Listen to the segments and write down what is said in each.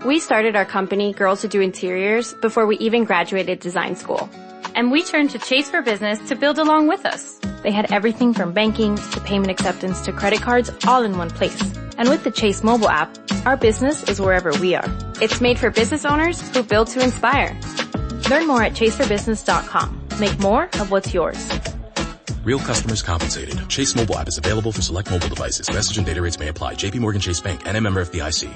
We started our company, Girls Who Do Interiors, before we even graduated design school. And we turned to Chase for Business to build along with us. They had everything from banking to payment acceptance to credit cards all in one place. And with the Chase mobile app, our business is wherever we are. It's made for business owners who build to inspire. Learn more at chaseforbusiness.com. Make more of what's yours. Real customers compensated. Chase mobile app is available for select mobile devices. Message and data rates may apply. J.P. Morgan Chase Bank and a member FDIC.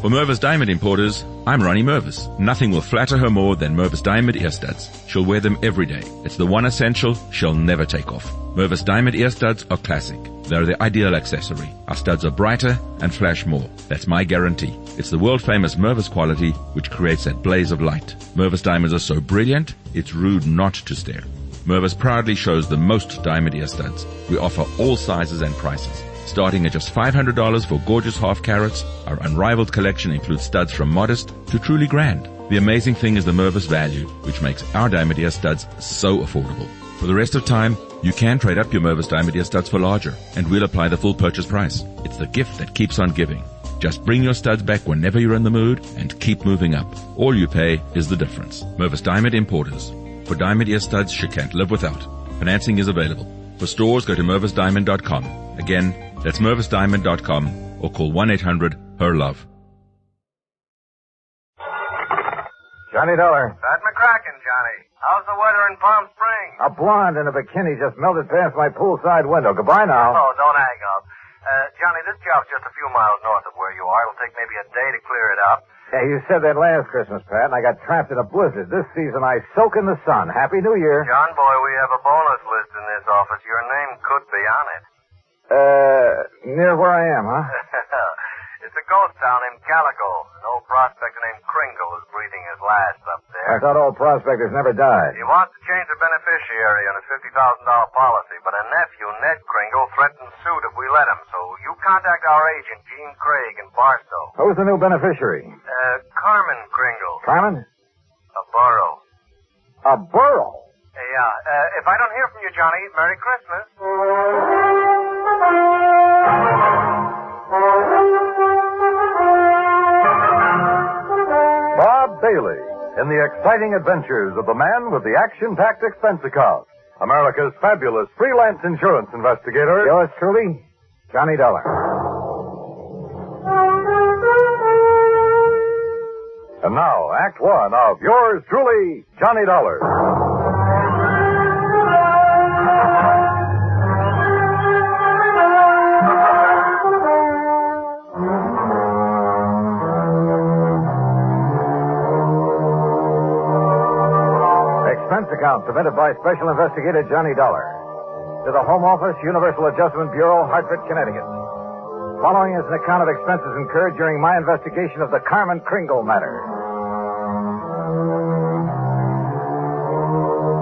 For Mervis Diamond Importers, I'm Ronnie Mervis. Nothing will flatter her more than Mervis Diamond ear studs. She'll wear them every day. It's the one essential she'll never take off. Mervis Diamond ear studs are classic. They're the ideal accessory. Our studs are brighter and flash more. That's my guarantee. It's the world-famous Mervis quality which creates that blaze of light. Mervis diamonds are so brilliant, it's rude not to stare. Mervis proudly shows the most diamond ear studs. We offer all sizes and prices. Starting at just $500 for gorgeous half carats, our unrivaled collection includes studs from modest to truly grand. The amazing thing is the Mervis value, which makes our diamond ear studs so affordable. For the rest of time, you can trade up your Mervis diamond ear studs for larger, and we'll apply the full purchase price. It's the gift that keeps on giving. Just bring your studs back whenever you're in the mood and keep moving up. All you pay is the difference. Mervis Diamond Importers. For diamond ear studs she can't live without. Financing is available. For stores, go to mervisdiamond.com. Again, that's mervisdiamond.com or call 1-800-HER-LOVE. Johnny Dollar. Pat McCracken, Johnny. How's the weather in Palm Springs? A blonde in a bikini just melted past my poolside window. Goodbye now. Oh, don't hang up. Johnny, this job's just a few miles north of where you are. It'll take maybe a day to clear it up. Yeah, you said that last Christmas, Pat, and I got trapped in a blizzard. This season I soak in the sun. Happy New Year. John boy, we have a bonus list in this office. Your name could be on it. Near where I am, huh? It's a ghost town named Calico. An old prospector named Kringle is breathing his last up there. I thought old prospectors never died. He wants to change the beneficiary on his $50,000 policy, but a nephew, Ned Kringle, threatened suit if we let him. So you contact our agent, Gene Craig, in Barstow. Who's the new beneficiary? Carmen Kringle. Carmen? A borough. A borough? Yeah. If I don't hear from you, Johnny, Merry Christmas. Bob Bailey in the exciting adventures of the man with the action-packed expense account. America's fabulous freelance insurance investigator. Yours truly, Johnny Dollar. And now, Act One of yours truly, Johnny Dollar. Expense account submitted by Special Investigator Johnny Dollar to the Home Office, Universal Adjustment Bureau, Hartford, Connecticut. Following is an account of expenses incurred during my investigation of the Carmen Kringle matter.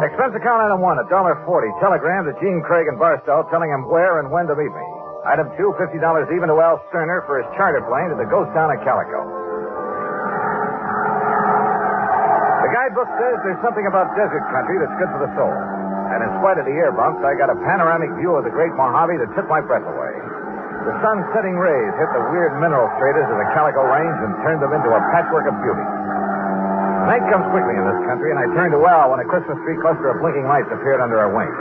Expense account item 1, $1.40. Telegram to Gene Craig in Barstow telling him where and when to meet me. Item 2, $50 even to Al Sterner for his charter plane to the ghost town of Calico. The guidebook says there's something about desert country that's good for the soul. And in spite of the air bumps, I got a panoramic view of the Great Mojave that took my breath away. The sun's setting rays hit the weird mineral straters of the Calico Range and turned them into a patchwork of beauty. Night comes quickly in this country, and I turned to Al when a Christmas tree cluster of blinking lights appeared under our wings.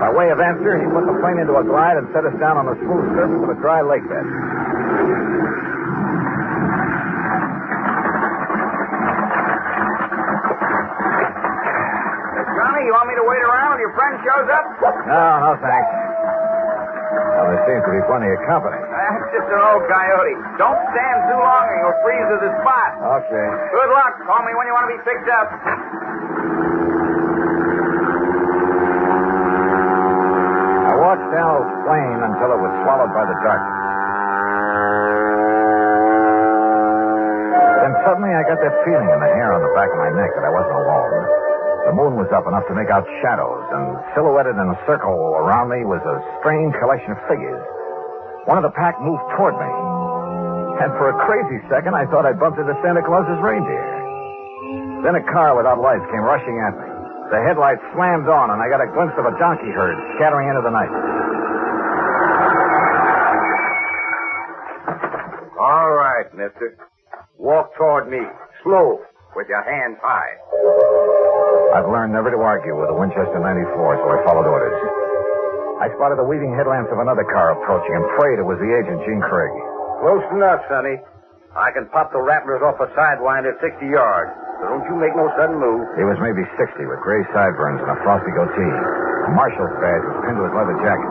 By way of answer, he put the plane into a glide and set us down on the smooth surface of a dry lake bed. Johnny, you want me to wait around till your friend shows up? No, thanks. Well, there seems to be plenty of company. That's just an old coyote. Don't stand too long or you'll freeze to the spot. Okay. Good luck. Call me when you want to be picked up. I watched Al's plane until it was swallowed by the darkness. Then suddenly I got that feeling in the hair on the back of my neck that I wasn't alone. The moon was up enough to make out shadows, and silhouetted in a circle around me was a strange collection of figures. One of the pack moved toward me, and for a crazy second I thought I bumped into Santa Claus's reindeer. Then a car without lights came rushing at me. The headlights slammed on, and I got a glimpse of a donkey herd scattering into the night. All right, mister. Walk toward me. Slow. With your hands high. I've learned never to argue with a Winchester 94, so I followed orders. I spotted the weaving headlamps of another car approaching and prayed it was the agent, Gene Craig. Close enough, Sonny. I can pop the rattlers off a sidewind at 60 yards. So don't you make no sudden move. He was maybe 60 with gray sideburns and a frosty goatee. A marshal's badge was pinned to his leather jacket.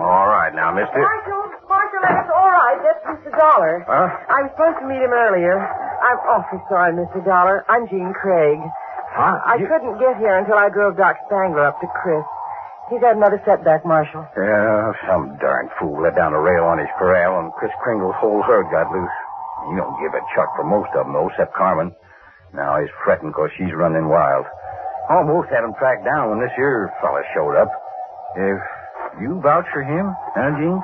All right, now, mister. Marshal, that's all right. That's Mr. Dollar. Huh? I was supposed to meet him earlier. I'm awfully sorry, Mr. Dollar. I'm Jean Craig. Huh? I couldn't get here until I drove Doc Spangler up to Chris. He's had another setback, Marshal. Yeah, some darn fool let down a rail on his corral, and Chris Kringle's whole herd got loose. He don't give a chuck for most of them, though, except Carmen. Now he's fretting because she's running wild. Almost had him tracked down when this here fella showed up. If you vouch for him, huh, Gene?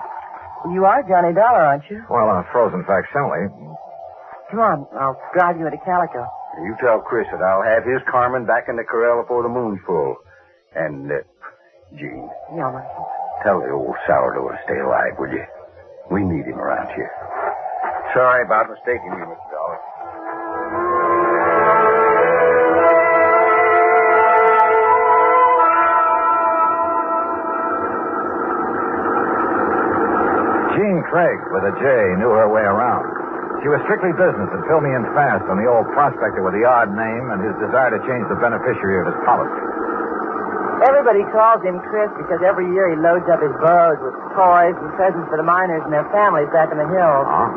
You are Johnny Dollar, aren't you? Well, a frozen facsimile. Come on, I'll drive you into Calico. You tell Chris that I'll have his Carmen back in the corral before the moon's full. And, Gene, Yeah, Marshal. tell the old sourdough to stay alive, will you? We need him around here. Sorry about mistaking you, Mr. Dollar. Jean Craig, with a J, knew her way around. She was strictly business and filled me in fast on the old prospector with the odd name and his desire to change the beneficiary of his policy. Everybody calls him Chris because every year he loads up his burros with toys and presents for the miners and their families back in the hills. Huh?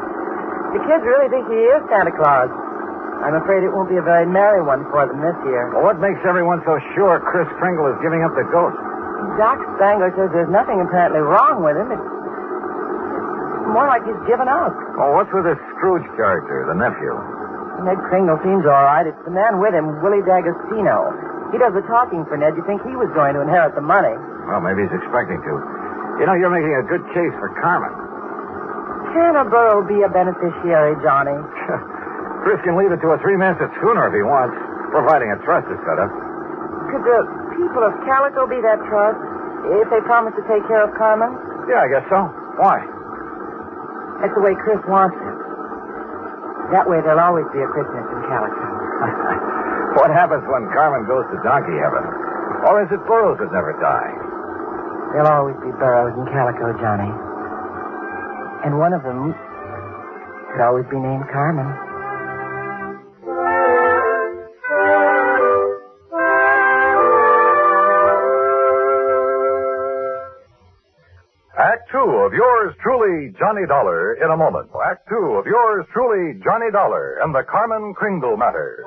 The kids really think he is Santa Claus. I'm afraid it won't be a very merry one for them this year. Well, what makes everyone so sure Chris Kringle is giving up the ghost? Doc Spangler says there's nothing apparently wrong with him. It's more like he's given up. Oh, what's with this Scrooge character, the nephew? Ned Kringle seems all right. It's the man with him, Willie D'Agostino. He does the talking for Ned. You think he was going to inherit the money? Well, maybe he's expecting to. You know, you're making a good case for Carmen. Can a burro be a beneficiary, Johnny? Chris can leave it to a three-masted schooner if he wants, providing a trust is set up. Could the people of Calico be that trust if they promise to take care of Carmen? Yeah, I guess so. Why? That's the way Chris wants it. That way there'll always be a Christmas in Calico. What happens when Carmen goes to donkey heaven? Or is it burros that never die? There'll always be burros in Calico, Johnny. And one of them could always be named Carmen. Act two of yours truly, Johnny Dollar, in a moment. Act two of yours truly, Johnny Dollar, and the Carmen Kringle matter.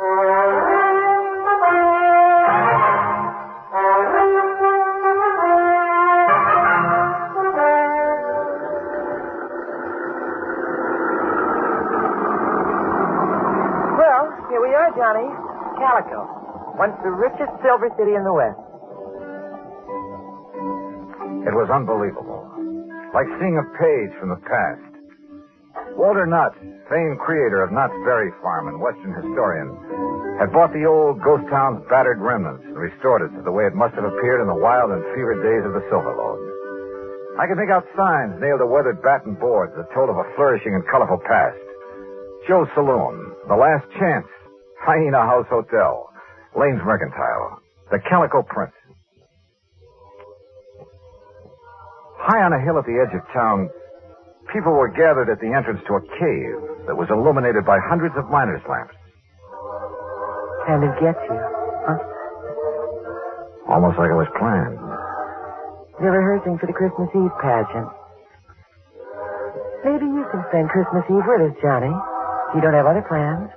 Well, here we are, Johnny. Calico. Once the richest silver city in the West. It was unbelievable. Like seeing a page from the past. Walter Knott, famed creator of Knott's Berry Farm and Western historian, had bought the old ghost town's battered remnants and restored it to the way it must have appeared in the wild and fevered days of the Silver Lode. I could make out signs nailed to weathered batten boards that told of a flourishing and colorful past. Joe's Saloon, The Last Chance, Hyena House Hotel, Lane's Mercantile, the Calico Prince. High on a hill at the edge of town, people were gathered at the entrance to a cave that was illuminated by hundreds of miners' lamps. And it gets you, huh? Almost like it was planned. They're rehearsing for the Christmas Eve pageant. Maybe you can spend Christmas Eve with us, Johnny. You don't have other plans?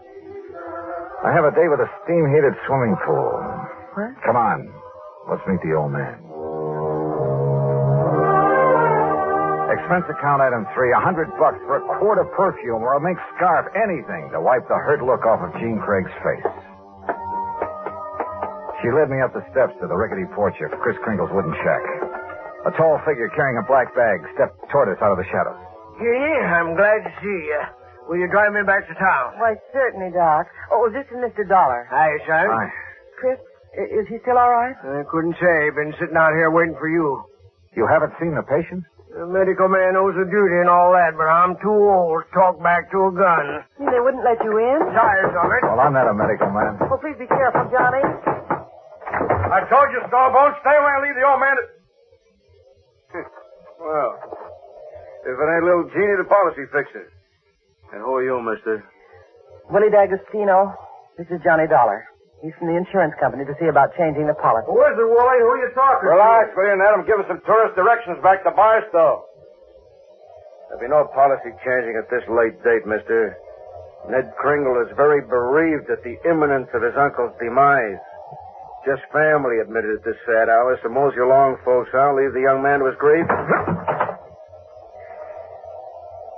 I have a day with a steam-heated swimming pool. What? Come on. Let's meet the old man. Expense account item 3, $100 for a quart of perfume or a mink scarf, anything to wipe the hurt look off of Jean Craig's face. She led me up the steps to the rickety porch of Chris Kringle's wooden shack. A tall figure carrying a black bag stepped toward us out of the shadows. Gee, I'm glad to see you. Will you drive me back to town? Why, certainly, Doc. Oh, this is Mr. Dollar. Hi, son. Hi. Chris, is he still all right? I couldn't say. Been sitting out here waiting for you. You haven't seen the patient? The medical man owes a duty and all that, but I'm too old to talk back to a gun. They wouldn't let you in? Tired of it. Well, I'm not a medical man. Oh, please be careful, Johnny. I told you, Starbone, stay away and leave the old man. Well, if it ain't little Jeannie, the policy fixer. And who are you, mister? Willie D'Agostino. This is Johnny Dollar. He's from the insurance company to see about changing the policy. Who is it, Wooly? Who are you talking Relax, will you, and let him give us some tourist directions back to Barstow. There'll be no policy changing at this late date, mister. Ned Kringle is very bereaved at the imminence of his uncle's demise. Just family admitted at this sad hour, so mosey along, folks. I'll leave the young man to his grief.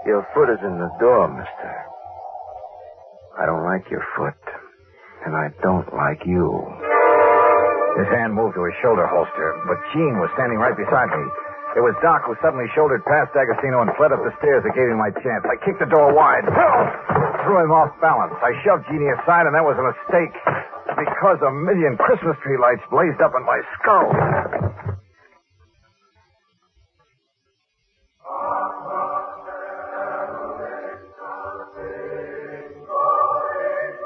Your foot is in the door, mister. I don't like your foot. And I don't like you. His hand moved to his shoulder holster, but Jean was standing right beside me. It was Doc who suddenly shouldered past D'Agostino and fled up the stairs that gave him my chance. I kicked the door wide. Threw him off balance. I shoved Jeannie aside, and that was a mistake. Because a million Christmas tree lights blazed up in my skull.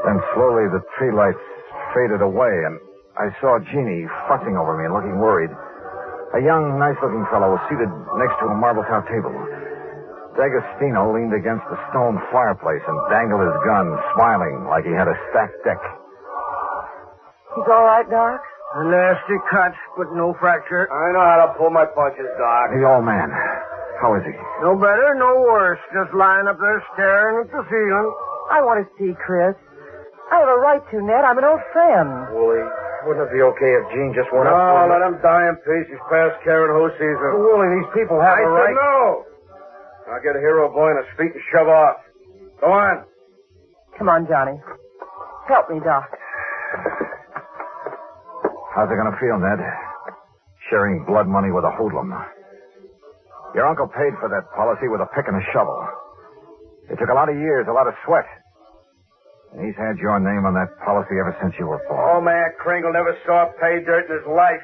Then slowly the tree lights faded away, and I saw Jeannie fussing over me and looking worried. A young, nice-looking fellow was seated next to a marble-top table. D'Agostino leaned against the stone fireplace and dangled his gun, smiling like he had a stacked deck. He's all right, Doc? A nasty cut, but no fracture. I know how to pull my punches, Doc. The old man. How is he? No better, no worse. Just lying up there staring at the ceiling. I want to see Chris. I have a right to, Ned. I'm an old friend. Wooly, wouldn't it be okay if Jean just went up? No, let him die in peace. He's past caring who sees him. Wooly, these people have a right. I said no. I'll get a hero boy in his feet and shove off. Go on. Come on, Johnny. Help me, Doc. How's it going to feel, Ned? Sharing blood money with a hoodlum. Your uncle paid for that policy with a pick and a shovel. It took a lot of years, a lot of sweat. And he's had your name on that policy ever since you were born. Old man Kringle never saw pay dirt in his life.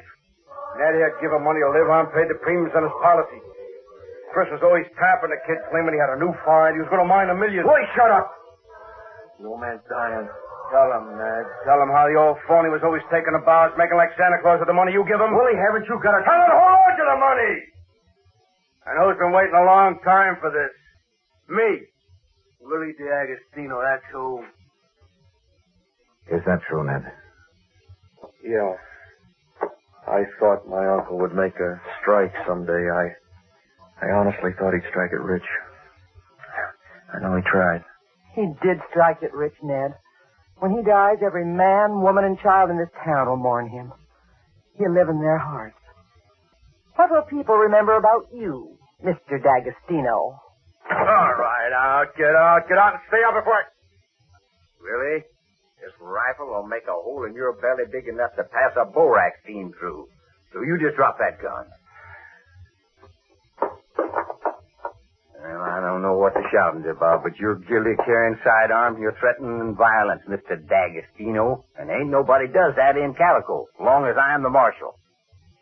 Ned here give him money to live on, paid the premiums on his policy. Chris was always tapping the kid, claiming he had a new find. He was going to mine $1 million. Boy, shut up. The old man's dying. Tell him, Ned. Tell him how the old phony was always taking the bows, making like Santa Claus with the money you give him. Willie, haven't you got a... Tell him to hold on to the money! I know he's been waiting a long time for this. Me. Willie D'Agostino, that's who. Is that true, Ned? Yeah. I thought my uncle would make a strike someday. I honestly thought he'd strike it rich. I know he tried. He did strike it rich, Ned. When he dies, every man, woman, and child in this town will mourn him. He'll live in their hearts. What will people remember about you, Mr. D'Agostino? All right, get out and stay up before Really? This rifle will make a hole in your belly big enough to pass a borax beam through. So you just drop that gun. Well, I don't know what the shouting's about, but you're guilty of carrying sidearms. You're threatening violence, Mr. D'Agostino. And ain't nobody does that in Calico, as long as I'm the marshal.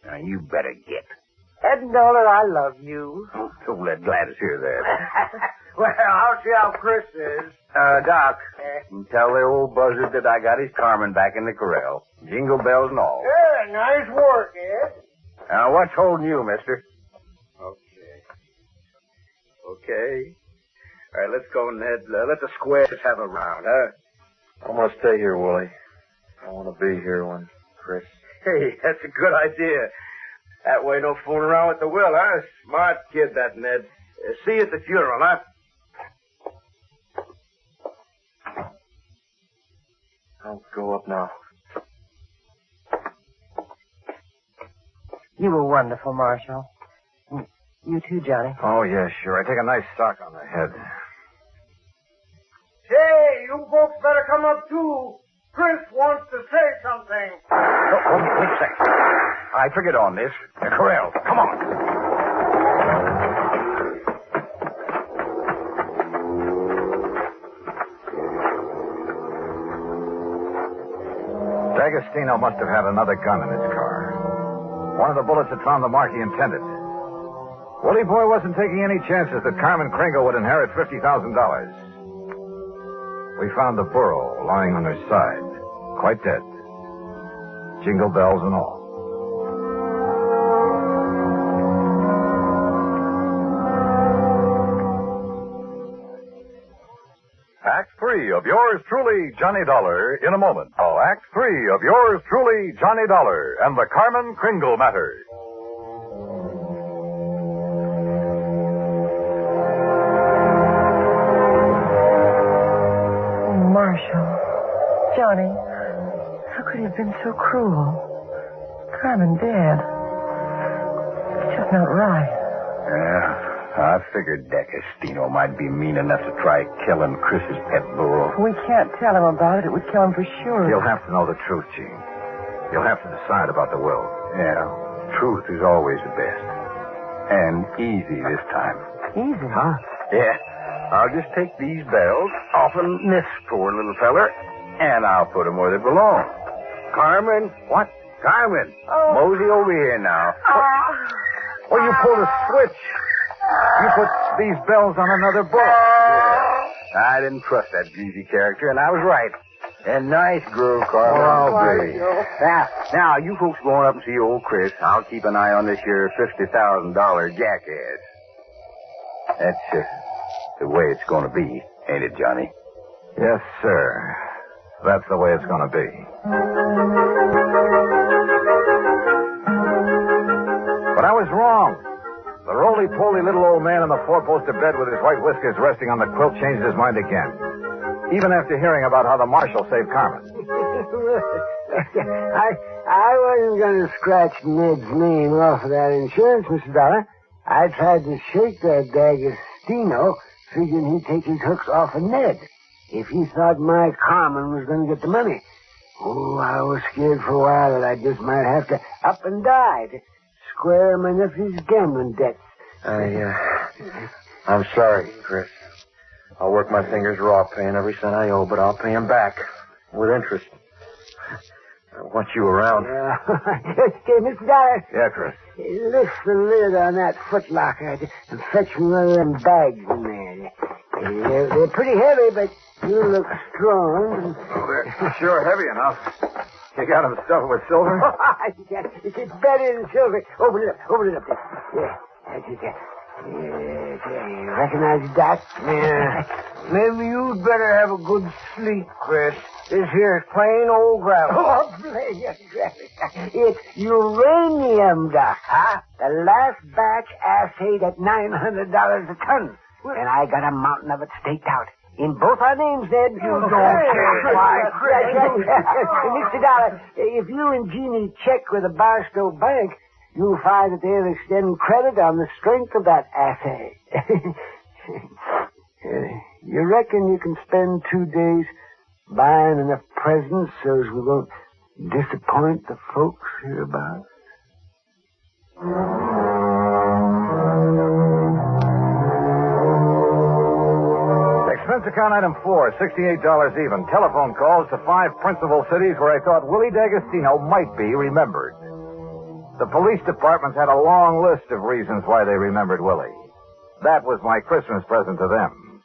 Now, you better get. Ed Nolan, I love you. Don't let Gladys hear that. Well, I'll see how Chris is. Doc, tell the old buzzard that I got his Carmen back in the corral. Jingle bells and all. Yeah, nice work, Ed. Now, what's holding you, mister? Okay. All right, let's go, Ned. Let the squares have a round, huh? I'm going to stay here, Willie. I want to be here when Chris... Hey, that's a good idea. That way, no fooling around with the will, huh? Smart kid, that Ned. See you at the funeral, huh? I'll go up now. You were wonderful, Marshal. You too, Johnny. Oh, yeah, sure. I take a nice sock on the head. Say, you folks better come up, too. Chris wants to say something. Wait a second. I forget on this. The corral. Come on. D'Agostino must have had another gun in his car. One of the bullets had found the mark he intended. Willie Boy wasn't taking any chances that Carmen Kringle would inherit $50,000. We found the burro lying on her side, quite dead. Jingle bells and all. Act 3 of yours truly, Johnny Dollar, in a moment. Oh, Act 3 of yours truly, Johnny Dollar, and the Carmen Kringle matter. Marshall. Johnny. How could he have been so cruel? Carmen dead. It's just not right. Yeah. I figured D'Agostino might be mean enough to try killing Chris's pet burro. We can't tell him about it. It would kill him for sure. You'll have to know the truth, Gene. You'll have to decide about the will. Yeah, truth is always the best. And easy this time. Easy? Huh? Yeah. I'll just take these bells off of this poor little feller, and I'll put them where they belong. Carmen? What? Carmen? Oh. Mosey over here now. Well, you pulled a switch. You put these bells on another boat. Yeah. I didn't trust that greasy character, and I was right. And nice girl, Carmen. I'll be. Now, you folks go on up and see old Chris. I'll keep an eye on this here $50,000 jackass. That's the way it's going to be, ain't it, Johnny? Yes, sir. That's the way it's going to be. But I was wrong. The roly-poly little old man in the four-poster bed with his white whiskers resting on the quilt changed his mind again. Even after hearing about how the marshal saved Carmen. I wasn't going to scratch Ned's name off of that insurance, Mr. Dollar. I tried to shake that D'Agostino, figuring he'd take his hooks off of Ned if he thought my Carmen was going to get the money. Oh, I was scared for a while that I just might have to up and die to square my nephew's gambling debts. I'm sorry, Chris. I'll work my fingers raw paying every cent I owe, but I'll pay him back with interest. I want you around. Okay, Mr. Dollar. Yeah, Chris. Lift the lid on that footlocker and fetch me one of them bags in there. They're pretty heavy, but you look strong. Oh, they're sure heavy enough. You got them stuffed with silver? It's better than silver. Open it up there. Yeah, that's it there. You recognize that? Yeah. Maybe you'd better have a good sleep, Chris. This here's plain old gravel. Oh, plain gravel. It's uranium, Doc. Huh? The last batch assayed at $900 a ton. And I got a mountain of it staked out. In both our names, Ned. You don't care. Why, Chris. Mr. Dollar, if you and Jeannie check with the Barstow Bank, you'll find that they'll extend credit on the strength of that assay. You reckon you can spend 2 days buying enough presents so as we won't disappoint the folks hereabouts? Expense account item 4, $68 even. Telephone calls to 5 principal cities where I thought Willie D'Agostino might be remembered. The police departments had a long list of reasons why they remembered Willie. That was my Christmas present to them.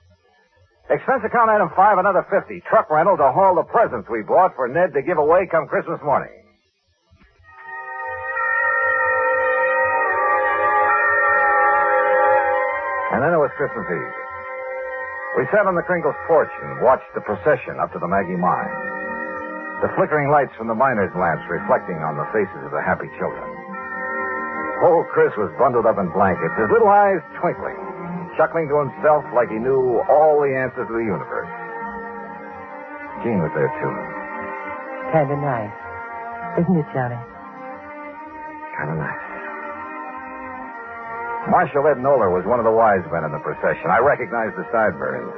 Expense account item 5, another 50. Truck rental to haul the presents we bought for Ned to give away come Christmas morning. And then it was Christmas Eve. We sat on the Kringle's porch and watched the procession up to the Maggie mine. The flickering lights from the miners' lamps reflecting on the faces of the happy children. Old Chris was bundled up in blankets, his little eyes twinkling, chuckling to himself like he knew all the answers to the universe. Jean was there, too. Kind of nice. Isn't it, Johnny? Kind of nice. Marshal Ed Noller was one of the wise men in the procession. I recognized the sideburns.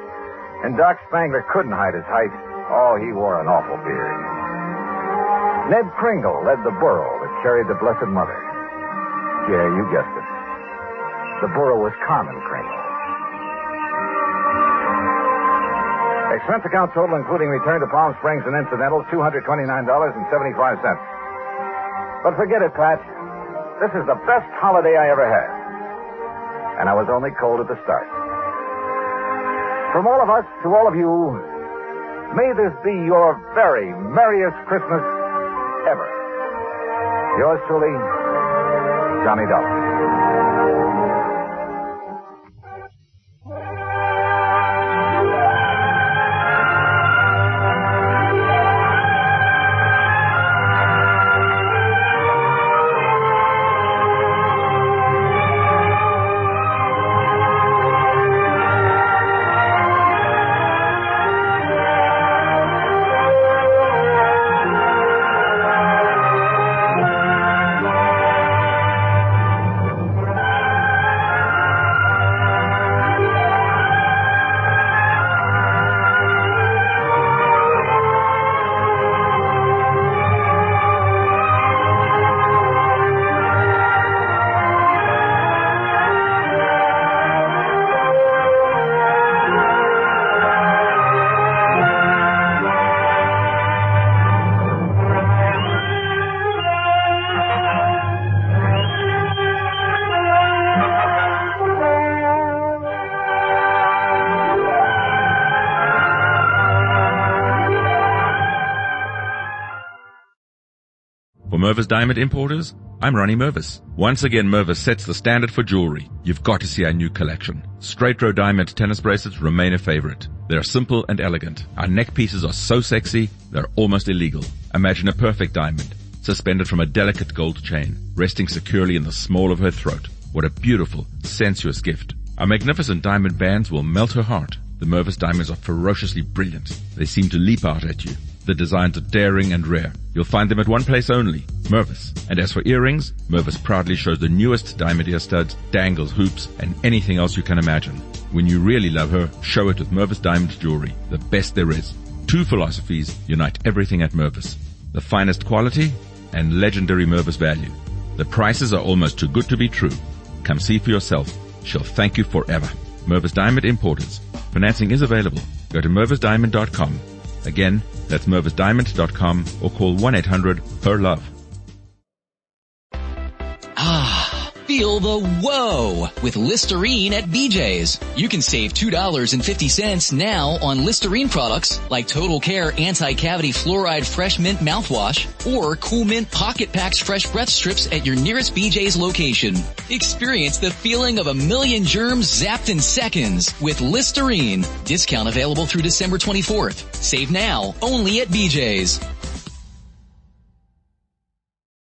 And Doc Spangler couldn't hide his height. Oh, he wore an awful beard. Ned Kringle led the burro that carried the Blessed Mother. Yeah, you guessed it. The burro was Carmen Kringle. Expense account total, including return to Palm Springs and incidentals, $229.75. But forget it, Pat. This is the best holiday I ever had. and I was only cold at the start. From all of us to all of you, may this be your very merriest Christmas ever. Yours truly, Johnny Dollar. Mervis Diamond Importers, I'm Ronnie Mervis. Once again, Mervis sets the standard for jewelry. You've got to see our new collection. Straight row diamond tennis bracelets remain a favorite. They're simple and elegant. Our neck pieces are so sexy, they're almost illegal. Imagine a perfect diamond, suspended from a delicate gold chain, resting securely in the small of her throat. What a beautiful, sensuous gift. Our magnificent diamond bands will melt her heart. The Mervis diamonds are ferociously brilliant. They seem to leap out at you. The designs are daring and rare. You'll find them at one place only, Mervis. And as for earrings, Mervis proudly shows the newest diamond ear studs, dangles, hoops, and anything else you can imagine. When you really love her, show it with Mervis Diamond Jewelry, the best there is. Two philosophies unite everything at Mervis. The finest quality and legendary Mervis value. The prices are almost too good to be true. Come see for yourself. She'll thank you forever. Mervis Diamond Importers. Financing is available. Go to mervisdiamond.com. Again, that's mervisdiamond.com or call 1-800-PER-LOVE. Feel the whoa with Listerine at BJ's. You can save $2.50 now on Listerine products like Total Care Anti-Cavity Fluoride Fresh Mint Mouthwash or Cool Mint Pocket Packs Fresh Breath Strips at your nearest BJ's location. Experience the feeling of 1,000,000 germs zapped in seconds with Listerine. Discount available through December 24th. Save now only at BJ's.